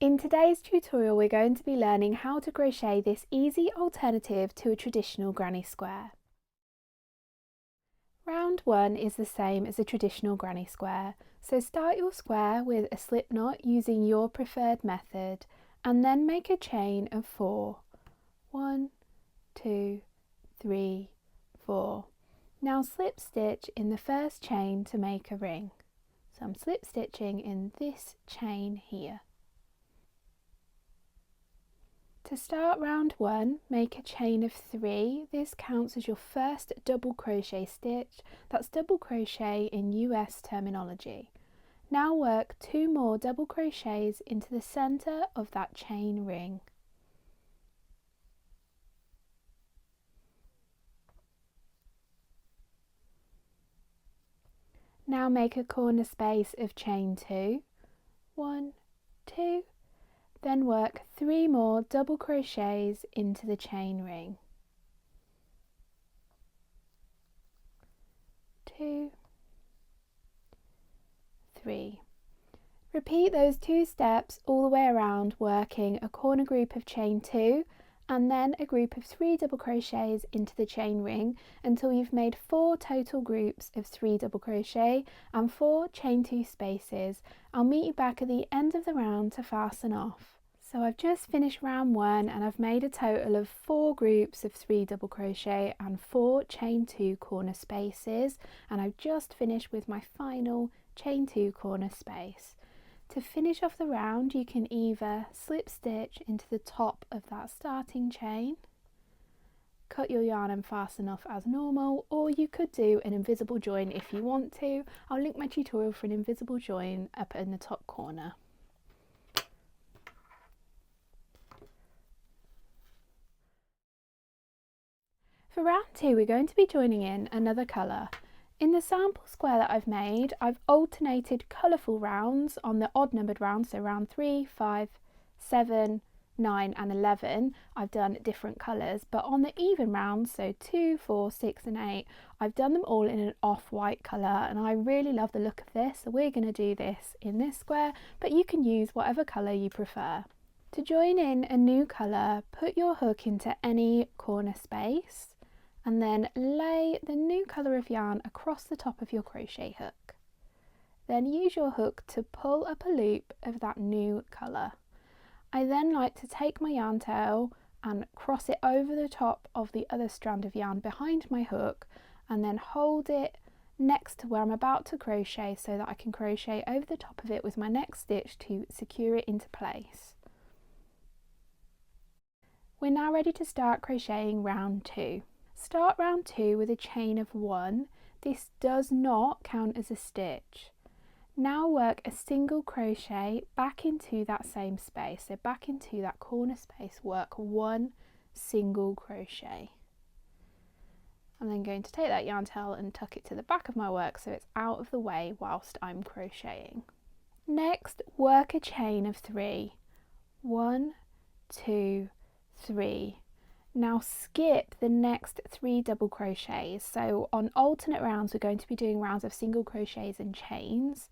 In today's tutorial we're going to be learning how to crochet this easy alternative to a traditional granny square. Round 1 is the same as a traditional granny square, so start your square with a slip knot using your preferred method and then make a chain of 4. 1, 2, 3, 4. Now slip stitch in the first chain to make a ring. So I'm slip stitching in this chain here. To start round 1, make a chain of 3. This counts as your first double crochet stitch. That's double crochet in US terminology. Now work 2 more double crochets into the centre of that chain ring. Now make a corner space of chain 2. 1, 2. Then work 3 more double crochets into the chain ring. 2, 3. Repeat those 2 steps all the way around, working a corner group of chain 2 and then a group of 3 double crochets into the chain ring until you've made 4 total groups of 3 double crochet and 4 chain 2 spaces. I'll meet you back at the end of the round to fasten off. So I've just finished round 1 and I've made a total of 4 groups of 3 double crochet and 4 chain 2 corner spaces, and I've just finished with my final chain 2 corner space. To finish off the round, you can either slip stitch into the top of that starting chain, cut your yarn and fasten off as normal, or you could do an invisible join if you want to. I'll link my tutorial for an invisible join up in the top corner. For round 2, we're going to be joining in another colour. In the sample square that I've made, I've alternated colourful rounds on the odd numbered rounds, so round 3, 5, 7, 9 and 11, I've done different colours, but on the even rounds, so 2, 4, 6 and 8, I've done them all in an off-white colour, and I really love the look of this, so we're going to do this in this square, but you can use whatever colour you prefer. To join in a new colour, put your hook into any corner space, and then lay the new colour of yarn across the top of your crochet hook. Then use your hook to pull up a loop of that new colour. I then like to take my yarn tail and cross it over the top of the other strand of yarn behind my hook and then hold it next to where I'm about to crochet so that I can crochet over the top of it with my next stitch to secure it into place. We're now ready to start crocheting round 2. Start round 2 with a chain of 1. This does not count as a stitch. Now work a single crochet back into that same space, so back into that corner space, work 1 single crochet. I'm then going to take that yarn tail and tuck it to the back of my work so it's out of the way whilst I'm crocheting. Next, work a chain of 3. 1, 2, 3. Now skip the next 3 double crochets. So on alternate rounds we're going to be doing rounds of single crochets and chains.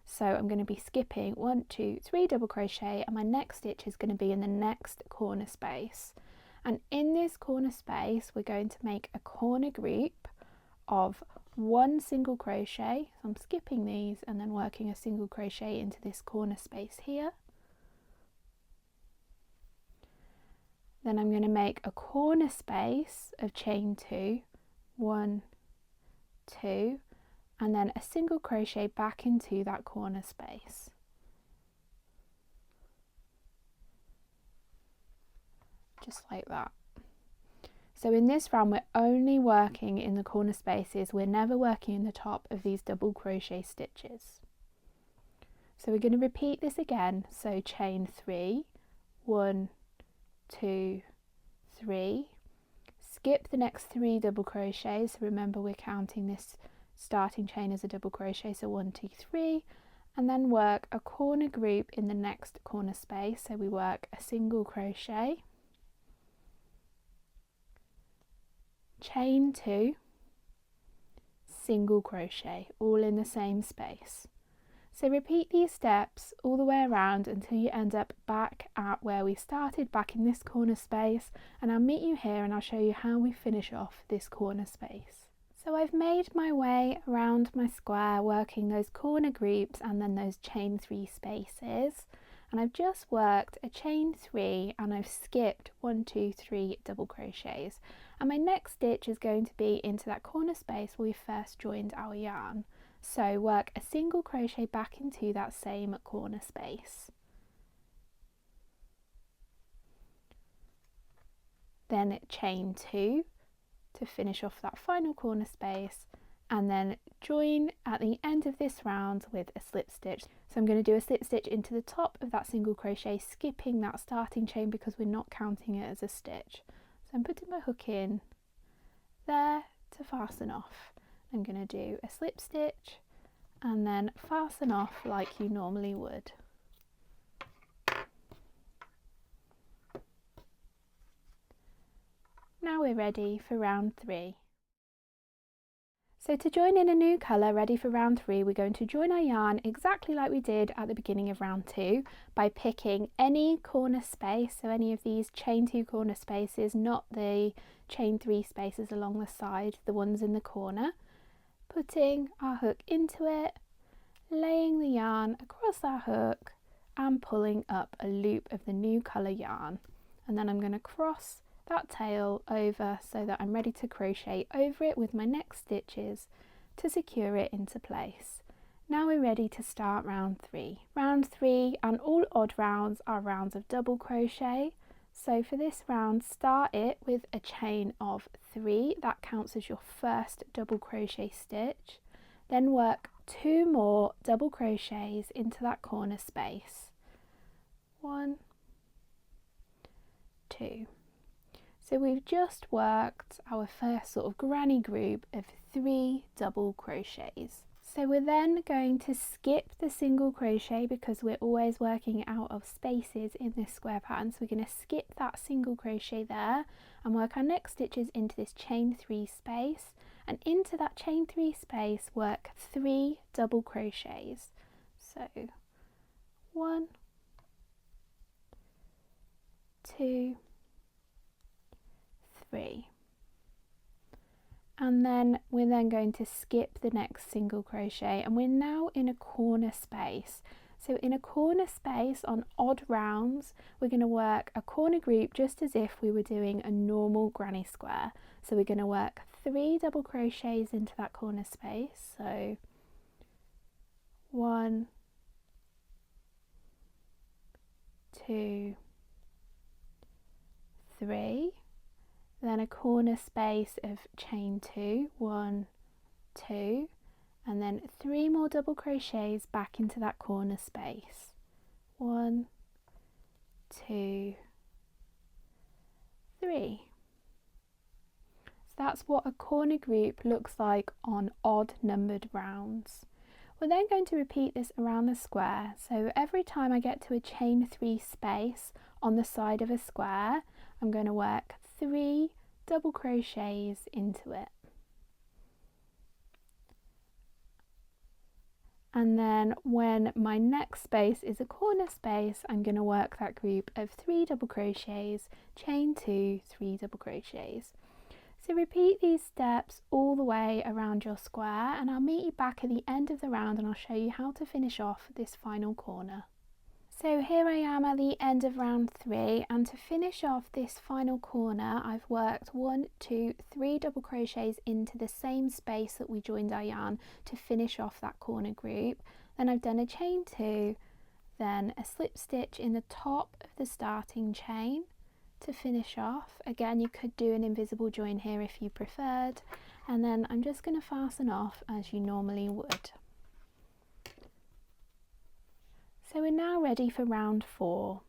So I'm going to be skipping 1, 2, 3 double crochet, and my next stitch is going to be in the next corner space. And in this corner space we're going to make a corner group of 1 single crochet. So I'm skipping these and then working a single crochet into this corner space here. Then I'm going to make a corner space of chain 2, 1, 2, and then a single crochet back into that corner space. Just like that. So in this round we're only working in the corner spaces, we're never working in the top of these double crochet stitches. So we're going to repeat this again, so chain 3, 1, 2, 3, skip the next 3 double crochets, so remember we're counting this starting chain as a double crochet, so 1, 2, 3, and then work a corner group in the next corner space, so we work a single crochet, chain 2, single crochet, all in the same space. So repeat these steps all the way around until you end up back at where we started, back in this corner space, and I'll meet you here and I'll show you how we finish off this corner space. So I've made my way around my square, working those corner groups and then those chain 3 spaces, and I've just worked a chain 3 and I've skipped 1, 2, 3 double crochets, and my next stitch is going to be into that corner space where we first joined our yarn. So work a single crochet back into that same corner space. Then chain 2 to finish off that final corner space, and then join at the end of this round with a slip stitch. So I'm going to do a slip stitch into the top of that single crochet, skipping that starting chain because we're not counting it as a stitch. So I'm putting my hook in there to fasten off. I'm going to do a slip stitch and then fasten off like you normally would. Now we're ready for round 3. So to join in a new colour ready for round 3, we're going to join our yarn exactly like we did at the beginning of round 2 by picking any corner space, so any of these chain 2 corner spaces, not the chain 3 spaces along the side, the ones in the corner, putting our hook into it, laying the yarn across our hook and pulling up a loop of the new colour yarn, and then I'm going to cross that tail over so that I'm ready to crochet over it with my next stitches to secure it into place. Now we're ready to start round 3. Round 3 and all odd rounds are rounds of double crochet. So for this round, start it with a chain of 3, that counts as your first double crochet stitch. Then work 2 more double crochets into that corner space. 1, 2. So we've just worked our first sort of granny group of 3 double crochets. So we're then going to skip the single crochet because we're always working out of spaces in this square pattern. So we're going to skip that single crochet there and work our next stitches into this chain 3 space, and into that chain 3 space work 3 double crochets. So 1, 2, 3, and then we're then going to skip the next single crochet, and we're now in a corner space. So in a corner space on odd rounds, we're going to work a corner group just as if we were doing a normal granny square. So we're going to work 3 double crochets into that corner space. So 1, 2, 3, then a corner space of chain 2, 1, 2, and then 3 more double crochets back into that corner space. 1, 2, 3. So that's what a corner group looks like on odd numbered rounds. We're then going to repeat this around the square. So every time I get to a chain 3 space on the side of a square, I'm going to work 3 double crochets into it. And then when my next space is a corner space, I'm going to work that group of 3 double crochets, chain 2, 3 double crochets. So repeat these steps all the way around your square, and I'll meet you back at the end of the round and I'll show you how to finish off this final corner. So here I am at the end of round 3, and to finish off this final corner I've worked 1, 2, 3 double crochets into the same space that we joined our yarn to finish off that corner group. Then I've done a chain 2, then a slip stitch in the top of the starting chain to finish off. Again, you could do an invisible join here if you preferred, and then I'm just going to fasten off as you normally would. So we're now ready for round 4.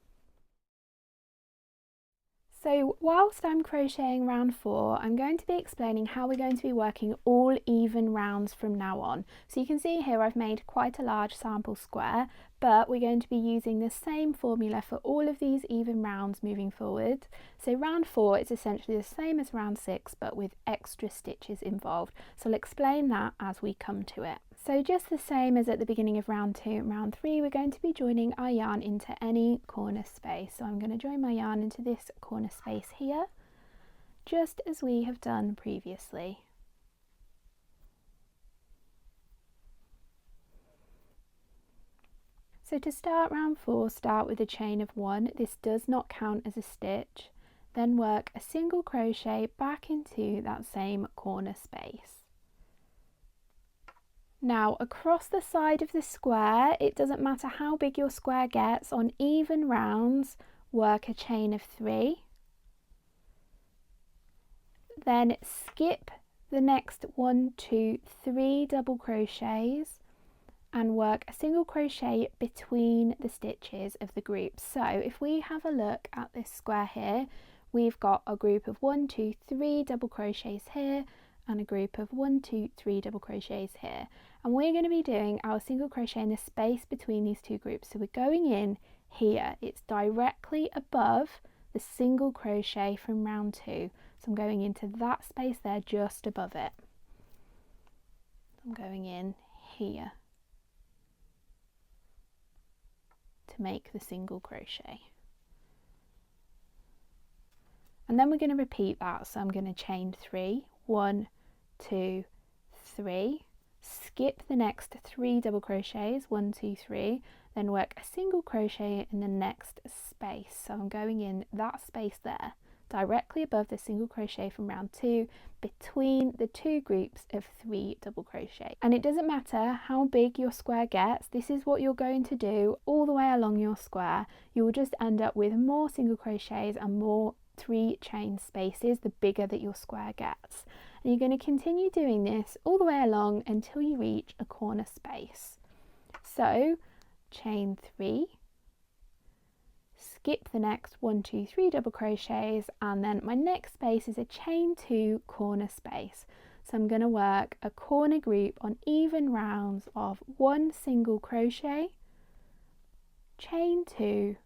So whilst I'm crocheting round 4, I'm going to be explaining how we're going to be working all even rounds from now on. So you can see here I've made quite a large sample square, but we're going to be using the same formula for all of these even rounds moving forward. So round 4 is essentially the same as round 6, but with extra stitches involved. So I'll explain that as we come to it. So just the same as at the beginning of round 2 and round 3, we're going to be joining our yarn into any corner space. So I'm going to join my yarn into this corner space here, just as we have done previously. So to start round 4, start with a chain of 1. This does not count as a stitch. Then work a single crochet back into that same corner space. Now across the side of the square, it doesn't matter how big your square gets, on even rounds, work a chain of 3. Then skip the next 1, 2, 3 double crochets and work a single crochet between the stitches of the group. So if we have a look at this square here, we've got a group of 1, 2, 3 double crochets here and a group of 1, 2, 3 double crochets here, and we're going to be doing our single crochet in the space between these two groups. So we're going in here, it's directly above the single crochet from round 2, so I'm going into that space there just above it. I'm going in here to make the single crochet, and then we're going to repeat that. So I'm going to chain 3, 1, 2, 3, skip the next 3 double crochets, 1, 2, 3, then work a single crochet in the next space. So I'm going in that space there, directly above the single crochet from round 2, between the two groups of 3 double crochet. And it doesn't matter how big your square gets, this is what you're going to do all the way along your square. You will just end up with more single crochets and more 3 chain spaces the bigger that your square gets. And you're going to continue doing this all the way along until you reach a corner space. So chain 3, skip the next 1, 2, 3 double crochets, and then my next space is a chain 2 corner space. So I'm going to work a corner group on even rounds of 1 single crochet, chain 2,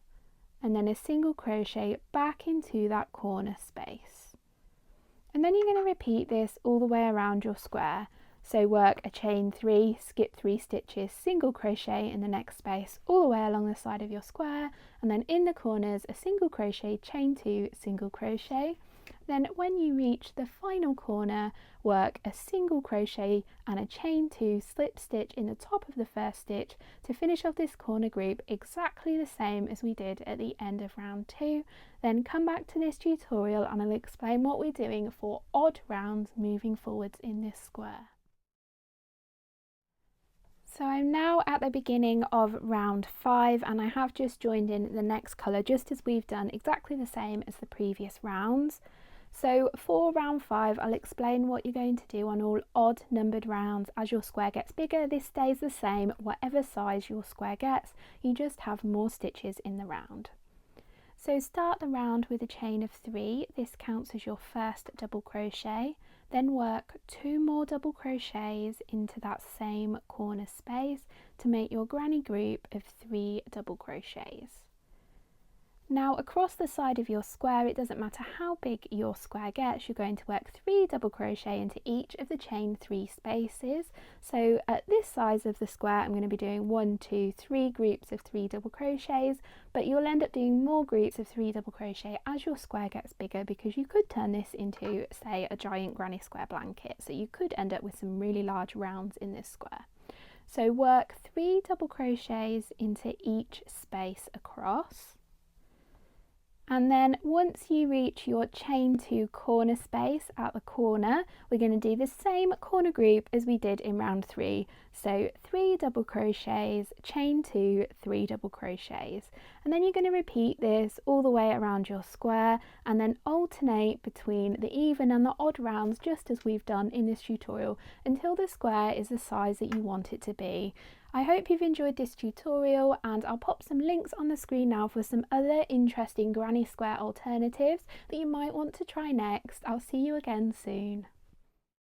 and then a single crochet back into that corner space. And then you're going to repeat this all the way around your square. So work a chain 3, skip 3 stitches, single crochet in the next space all the way along the side of your square, and then in the corners a single crochet, chain 2, single crochet. Then when you reach the final corner, work a single crochet and a chain 2 slip stitch in the top of the first stitch to finish off this corner group exactly the same as we did at the end of round 2. Then come back to this tutorial and I'll explain what we're doing for odd rounds moving forwards in this square. So I'm now at the beginning of round 5 and I have just joined in the next colour just as we've done exactly the same as the previous rounds. So for round 5 I'll explain what you're going to do on all odd numbered rounds. As your square gets bigger, this stays the same whatever size your square gets, you just have more stitches in the round. So start the round with a chain of 3, this counts as your first double crochet, then work 2 more double crochets into that same corner space to make your granny group of 3 double crochets. Now across the side of your square, it doesn't matter how big your square gets, you're going to work 3 double crochet into each of the chain 3 spaces. So at this size of the square I'm going to be doing 1, 2, 3 groups of 3 double crochets, but you'll end up doing more groups of 3 double crochet as your square gets bigger, because you could turn this into, say, a giant granny square blanket, so you could end up with some really large rounds in this square. So work 3 double crochets into each space across. And then once you reach your chain 2 corner space at the corner, we're going to do the same corner group as we did in round 3. So 3 double crochets, chain 2, 3 double crochets. And then you're going to repeat this all the way around your square and then alternate between the even and the odd rounds just as we've done in this tutorial until the square is the size that you want it to be. I hope you've enjoyed this tutorial, and I'll pop some links on the screen now for some other interesting granny square alternatives that you might want to try next. I'll see you again soon.